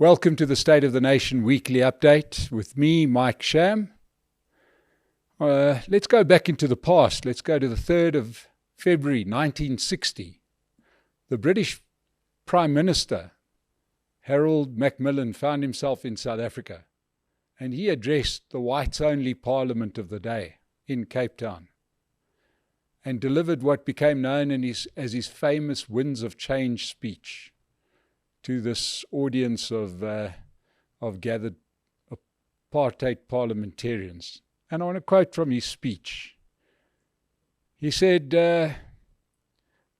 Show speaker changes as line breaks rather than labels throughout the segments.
Welcome to the State of the Nation weekly update with me, Mike Sham. Let's go back into the past. Let's go to the 3rd of February 1960. The British Prime Minister, Harold Macmillan, found himself in South Africa, and he addressed the whites-only parliament of the day in Cape Town and delivered what became known as his famous Winds of Change speech to this audience of gathered apartheid parliamentarians. And I want to quote from his speech. He said, "The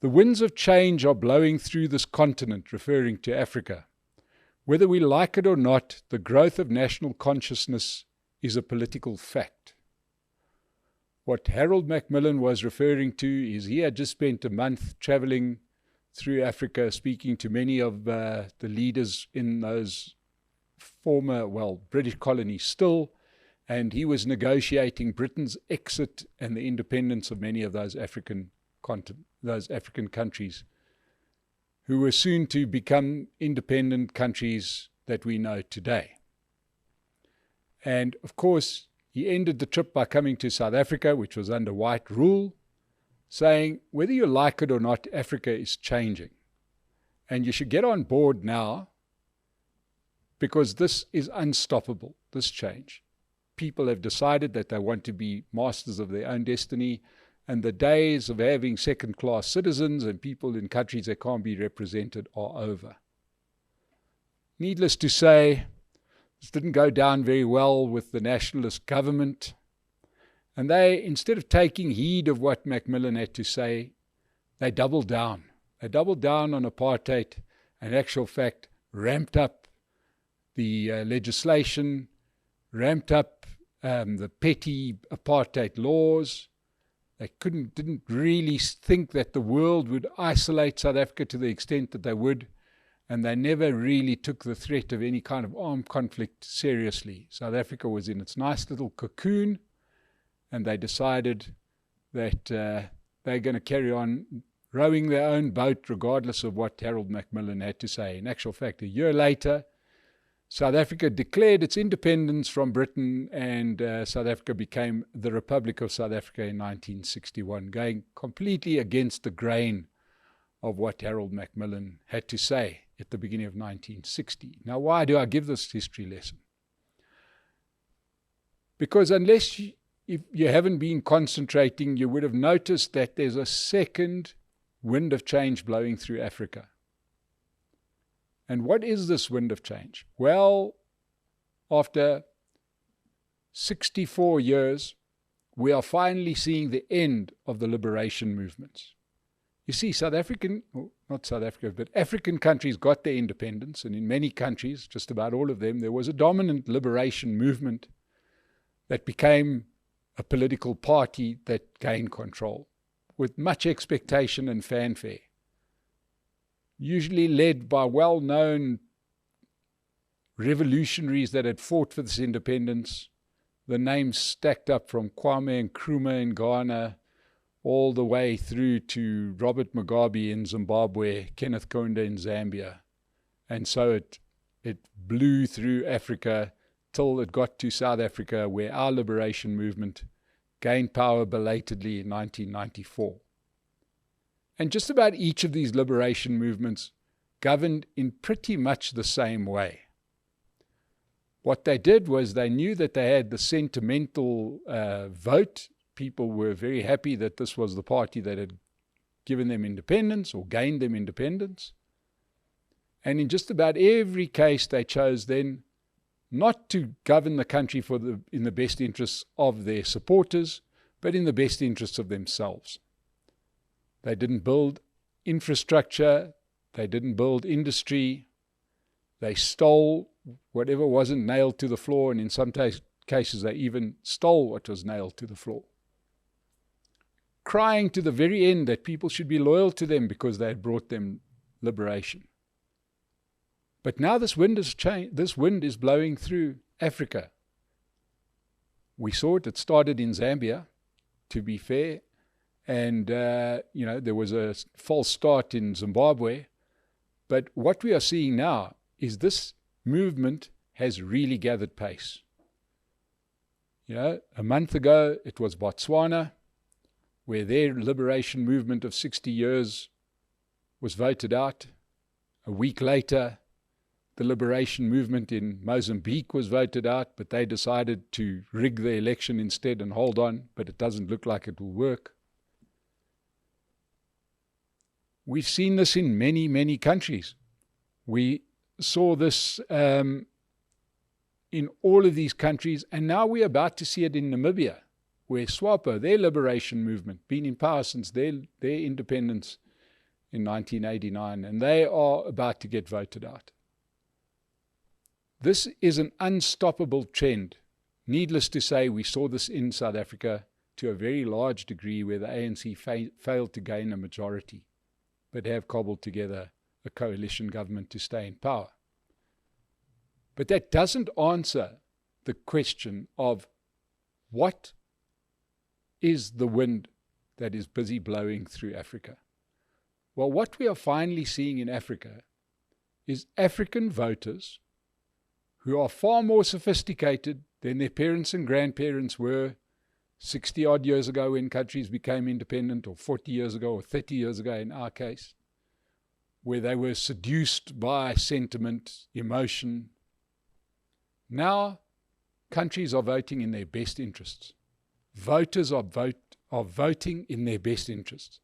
winds of change are blowing through this continent," referring to Africa. "Whether we like it or not, the growth of national consciousness is a political fact." What Harold Macmillan was referring to is he had just spent a month traveling through Africa, speaking to many of the leaders in those former, British colonies still, and he was negotiating Britain's exit and the independence of many of those African countries who were soon to become independent countries that we know today. And of course, he ended the trip by coming to South Africa, which was under white rule, saying, whether you like it or not, Africa is changing. And you should get on board now, because this is unstoppable, this change. People have decided that they want to be masters of their own destiny, and the days of having second-class citizens and people in countries that can't be represented are over. Needless to say, this didn't go down very well with the nationalist government. And they, instead of taking heed of what Macmillan had to say, they doubled down. They doubled down on apartheid and, in actual fact, ramped up the legislation, ramped up the petty apartheid laws. They didn't really think that the world would isolate South Africa to the extent that they would, and they never really took the threat of any kind of armed conflict seriously. South Africa was in its nice little cocoon, and they decided that they're going to carry on rowing their own boat regardless of what Harold Macmillan had to say. In actual fact, a year later, South Africa declared its independence from Britain, and South Africa became the Republic of South Africa in 1961, going completely against the grain of what Harold Macmillan had to say at the beginning of 1960. Now, why do I give this history lesson? Because if you haven't been concentrating, you would have noticed that there's a second wind of change blowing through Africa. And what is this wind of change? Well, after 64 years, we are finally seeing the end of the liberation movements. You see, African countries got their independence, and in many countries, just about all of them, there was a dominant liberation movement that became a political party that gained control with much expectation and fanfare, usually led by well-known revolutionaries that had fought for this independence. The names stacked up from Kwame Nkrumah in Ghana all the way through to Robert Mugabe in Zimbabwe, Kenneth Kaunda in Zambia. And so it blew through Africa till it got to South Africa, where our liberation movement gained power belatedly in 1994. And just about each of these liberation movements governed in pretty much the same way. What they did was they knew that they had the sentimental vote. People were very happy that this was the party that had given them independence or gained them independence. And in just about every case, they chose then not to govern the country in the best interests of their supporters, but in the best interests of themselves. They didn't build infrastructure, they didn't build industry, they stole whatever wasn't nailed to the floor, and in some cases they even stole what was nailed to the floor, crying to the very end that people should be loyal to them because they had brought them liberation. But now this wind has changed. This wind is blowing through Africa. We saw it. It started in Zambia, to be fair. And, there was a false start in Zimbabwe. But what we are seeing now is this movement has really gathered pace. You know, a month ago it was Botswana, where their liberation movement of 60 years was voted out. A week later, the liberation movement in Mozambique was voted out, but they decided to rig the election instead and hold on, but it doesn't look like it will work. We've seen this in many, many countries. We saw this in all of these countries, and now we're about to see it in Namibia, where SWAPO, their liberation movement, been in power since their independence in 1989, and they are about to get voted out. This is an unstoppable trend. Needless to say, we saw this in South Africa to a very large degree, where the ANC failed to gain a majority, but have cobbled together a coalition government to stay in power. But that doesn't answer the question of what is the wind that is busy blowing through Africa. Well, what we are finally seeing in Africa is African voters who are far more sophisticated than their parents and grandparents were 60 odd years ago when countries became independent, or 40 years ago, or 30 years ago in our case, where they were seduced by sentiment, emotion. Now, countries are voting in their best interests. Voters are voting in their best interests.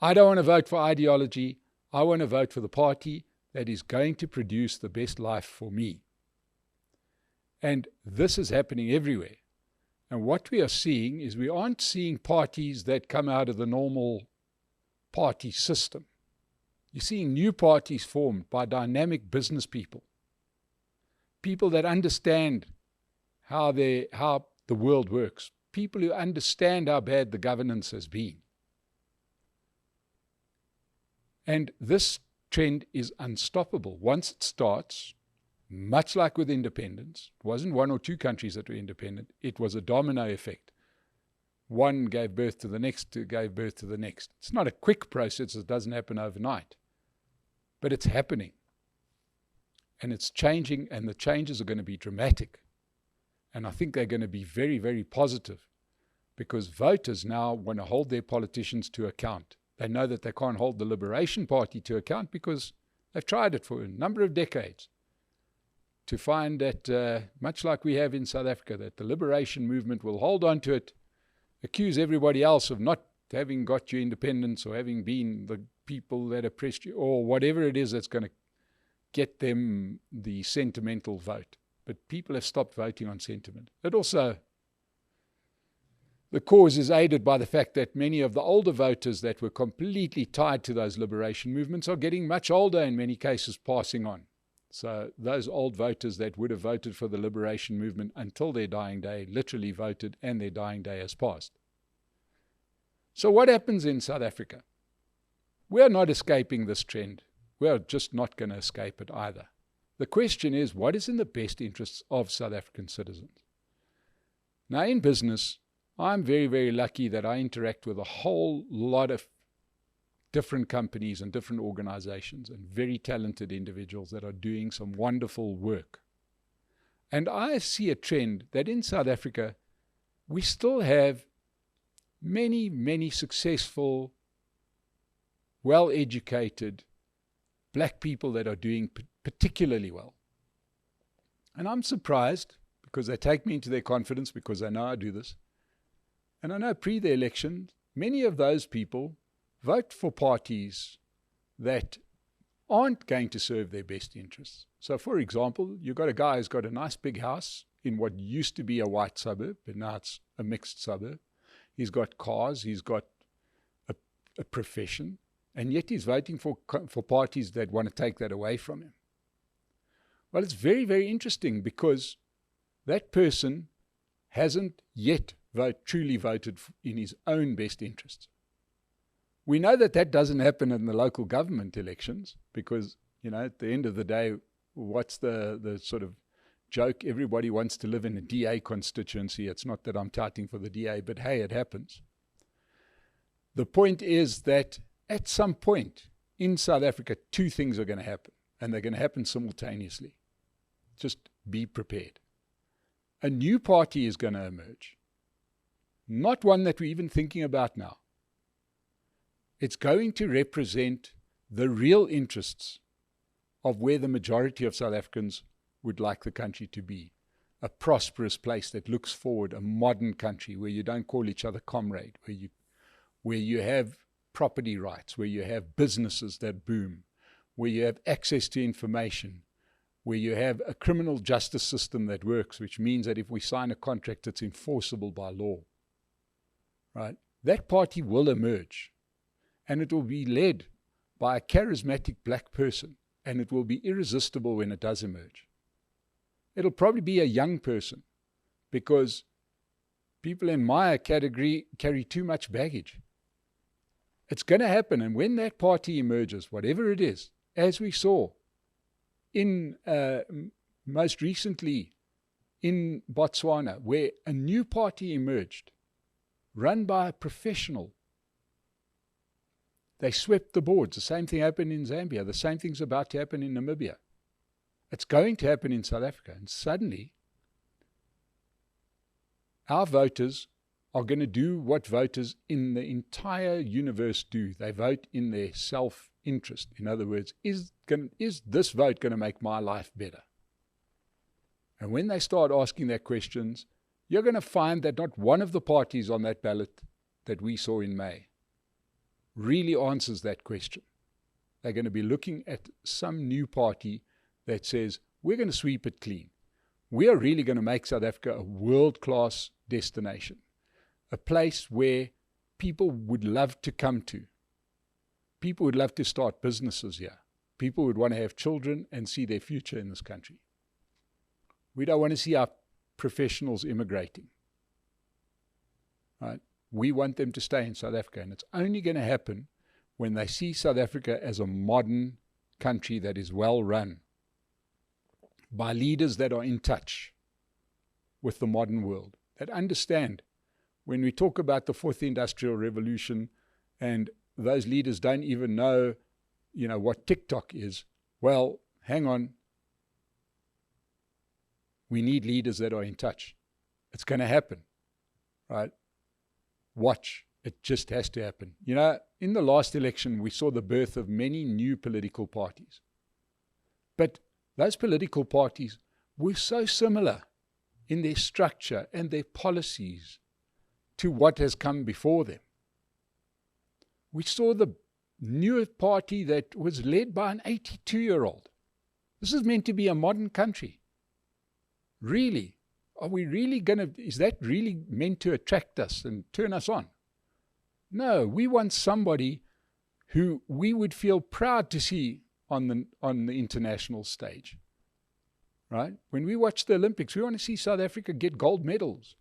I don't want to vote for ideology. I want to vote for the party that is going to produce the best life for me. And this is happening everywhere. And what we are seeing is we aren't seeing parties that come out of the normal party system. You're seeing new parties formed by dynamic business people. People that understand how the world works. People who understand how bad the governance has been. And this trend is unstoppable. Once it starts, much like with independence, it wasn't one or two countries that were independent. It was a domino effect. One gave birth to the next, gave birth to the next. It's not a quick process. It doesn't happen overnight. But it's happening. And it's changing, and the changes are going to be dramatic. And I think they're going to be very, very positive, because voters now want to hold their politicians to account. They know that they can't hold the Liberation Party to account because they've tried it for a number of decades to find that, much like we have in South Africa, that the liberation movement will hold on to it, accuse everybody else of not having got your independence or having been the people that oppressed you, or whatever it is that's going to get them the sentimental vote. But people have stopped voting on sentiment. It also, the cause is aided by the fact that many of the older voters that were completely tied to those liberation movements are getting much older, in many cases passing on. So those old voters that would have voted for the liberation movement until their dying day literally voted, and their dying day has passed. So what happens in South Africa? We are not escaping this trend. We are just not going to escape it either. The question is, what is in the best interests of South African citizens? Now, in business, I'm very, very lucky that I interact with a whole lot of different companies and different organizations and very talented individuals that are doing some wonderful work. And I see a trend that in South Africa, we still have many, many successful, well-educated black people that are doing particularly well. And I'm surprised, because they take me into their confidence, because they know I do this. And I know pre the election, many of those people vote for parties that aren't going to serve their best interests. So, for example, you've got a guy who's got a nice big house in what used to be a white suburb, but now it's a mixed suburb. He's got cars, he's got a profession, and yet he's voting for parties that want to take that away from him. Well, it's very, very interesting, because that person hasn't yet truly voted in his own best interests. We know that that doesn't happen in the local government elections, because, you know, at the end of the day, what's the sort of joke? Everybody wants to live in a DA constituency. It's not that I'm touting for the DA, but hey, it happens. The point is that at some point in South Africa, two things are going to happen, and they're going to happen simultaneously. Just be prepared. A new party is going to emerge. Not one that we're even thinking about now. It's going to represent the real interests of where the majority of South Africans would like the country to be. A prosperous place that looks forward, a modern country where you don't call each other comrade, where you have property rights, where you have businesses that boom, where you have access to information, where you have a criminal justice system that works, which means that if we sign a contract, it's enforceable by law. Right? That party will emerge, and it will be led by a charismatic black person, and it will be irresistible when it does emerge. It'll probably be a young person, because people in my category carry too much baggage. It's going to happen, and when that party emerges, whatever it is, as we saw in most recently in Botswana, where a new party emerged, run by a professional. They swept the boards. The same thing happened in Zambia. The same thing's about to happen in Namibia. It's going to happen in South Africa. And suddenly, our voters are going to do what voters in the entire universe do. They vote in their self-interest. In other words, is this vote going to make my life better? And when they start asking that questions, you're going to find that not one of the parties on that ballot that we saw in May really answers that question. They're going to be looking at some new party that says, we're going to sweep it clean. We are really going to make South Africa a world-class destination, a place where people would love to come to. People would love to start businesses here. People would want to have children and see their future in this country. We don't want to see our professionals immigrating. Right? We want them to stay in South Africa, and it's only going to happen when they see South Africa as a modern country that is well run by leaders that are in touch with the modern world, that understand when we talk about the fourth industrial revolution and those leaders don't even know, what TikTok is. Well, hang on. We need leaders that are in touch. It's going to happen, right? Watch. It just has to happen. In the last election, we saw the birth of many new political parties. But those political parties were so similar in their structure and their policies to what has come before them. We saw the new party that was led by an 82-year-old. This is meant to be a modern country. Really? Are we really is that really meant to attract us and turn us on? No, we want somebody who we would feel proud to see on the international stage. Right? When we watch the Olympics, we want to see South Africa get gold medals.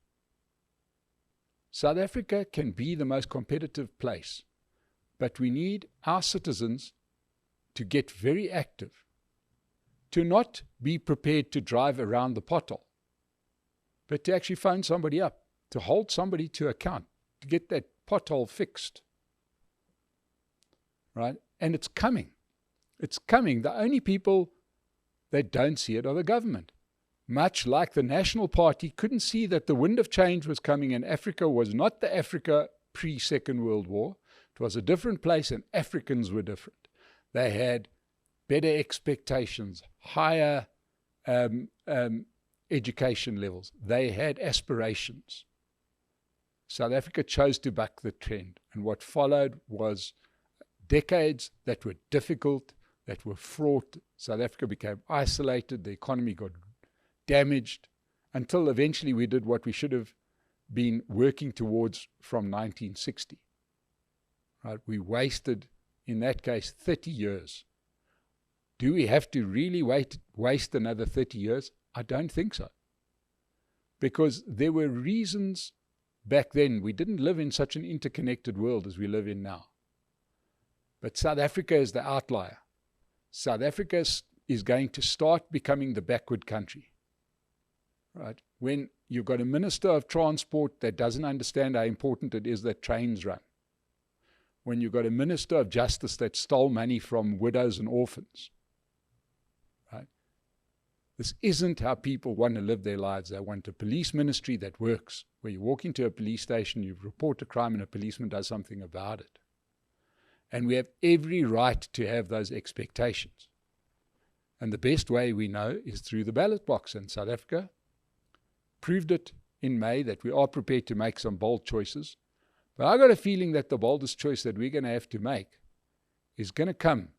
South Africa can be the most competitive place, but we need our citizens to get very active, to not be prepared to drive around the pothole, but to actually phone somebody up, to hold somebody to account, to get that pothole fixed. Right? And it's coming. It's coming. The only people that don't see it are the government. Much like the National Party couldn't see that the wind of change was coming and Africa was not the Africa pre-Second World War. It was a different place and Africans were different. They had better expectations, higher education levels. They had aspirations. South Africa chose to buck the trend, and what followed was decades that were difficult, that were fraught. South Africa became isolated, the economy got damaged, until eventually we did what we should have been working towards from 1960. Right? We wasted, in that case, 30 years. Do we have to really waste another 30 years? I don't think so. Because there were reasons back then. We didn't live in such an interconnected world as we live in now. But South Africa is the outlier. South Africa is going to start becoming the backward country. Right? When you've got a Minister of Transport that doesn't understand how important it is that trains run. When you've got a Minister of Justice that stole money from widows and orphans. Right? This isn't how people want to live their lives. They want a police ministry that works, where you walk into a police station, you report a crime, and a policeman does something about it. And we have every right to have those expectations. And the best way we know is through the ballot box. And South Africa proved it in May that we are prepared to make some bold choices. But I got a feeling that the boldest choice that we're going to have to make is going to come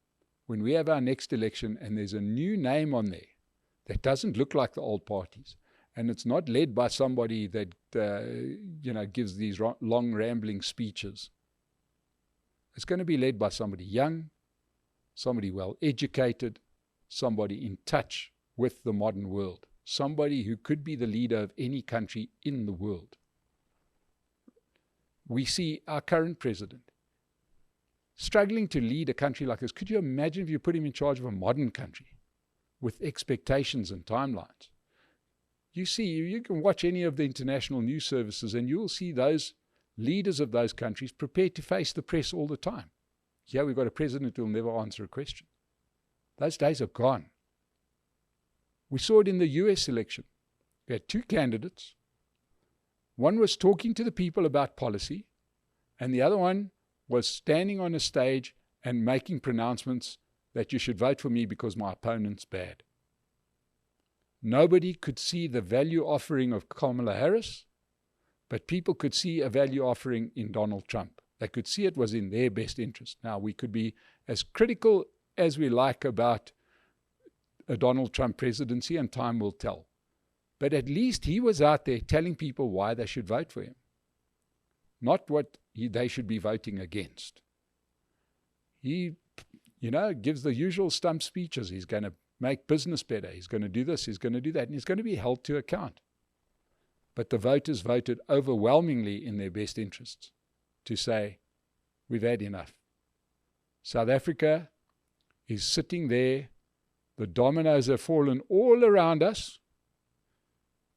when we have our next election and there's a new name on there that doesn't look like the old parties. And it's not led by somebody that, gives these long rambling speeches. It's going to be led by somebody young, somebody well educated, somebody in touch with the modern world, somebody who could be the leader of any country in the world. We see our current president struggling to lead a country like this. Could you imagine if you put him in charge of a modern country with expectations and timelines? You can watch any of the international news services and you'll see those leaders of those countries prepared to face the press all the time. Yeah, we've got a president who will never answer a question. Those days are gone. We saw it in the US election. We had two candidates. One was talking to the people about policy, and the other one was standing on a stage and making pronouncements that you should vote for me because my opponent's bad. Nobody could see the value offering of Kamala Harris, but people could see a value offering in Donald Trump. They could see it was in their best interest. Now, we could be as critical as we like about a Donald Trump presidency, and time will tell. But at least he was out there telling people why they should vote for him, not what they should be voting against. He, gives the usual stump speeches. He's going to make business better. He's going to do this. He's going to do that. And he's going to be held to account. But the voters voted overwhelmingly in their best interests to say, we've had enough. South Africa is sitting there. The dominoes have fallen all around us.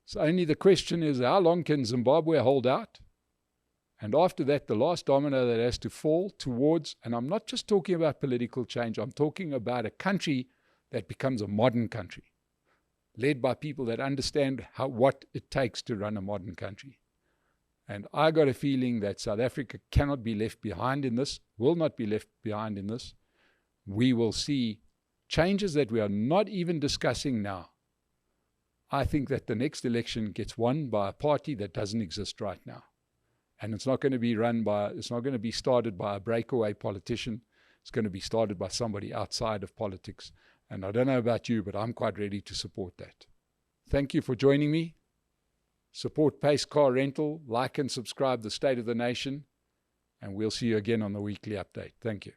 So only the question is, how long can Zimbabwe hold out? And after that, the last domino that has to fall towards, and I'm not just talking about political change, I'm talking about a country that becomes a modern country, led by people that understand what it takes to run a modern country. And I got a feeling that South Africa cannot be left behind in this, will not be left behind in this. We will see changes that we are not even discussing now. I think that the next election gets won by a party that doesn't exist right now. And it's not going to be started by a breakaway politician. It's going to be started by somebody outside of politics. And I don't know about you, but I'm quite ready to support that. Thank you for joining me. Support Pace Car Rental. Like and subscribe The State of the Nation. And we'll see you again on the weekly update. Thank you.